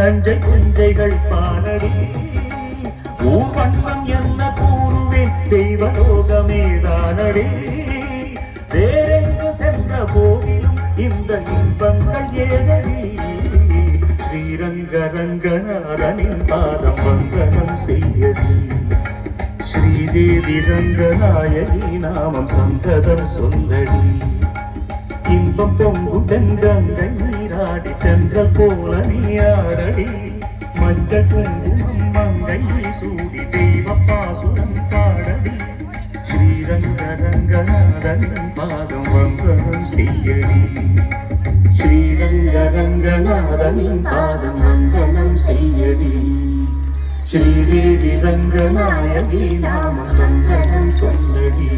நஞ்சை குஞ்சைகள் பாலடி ஊர் வண்ணம் என்ன கூறுவேன் தெய்வலோகமே தானடி வேறெங்கு சென்ற போதிலும் இந்த இன்பங்கள் ஏதடி ஸ்ரீரங்க ரங்கநாதனின் பாதம் வந்தனம் செய்யடி ஸ்ரீதேவி ரங்கநாயகி நாமம் சந்ததம் சொல்லடி இன்பம் பொங்கும் தெங்கங்கை நீராடி சென்றல் போல நீயாடடி மஞ்சள் குங்குமம் மங்கை சூடி தெய்வ பாசுரம் பாடடி ஸ்ரீரங்க ரங்கநாதனின் பாதம் வந்தனம் செய்யடி ஸ்ரீரங்க ரங்கநாதனின் பாதம் வந்தனம் செய்யடி ஸ்ரீதேவி ரங்கநாயகி நாம சந்தனம் சொல்லடி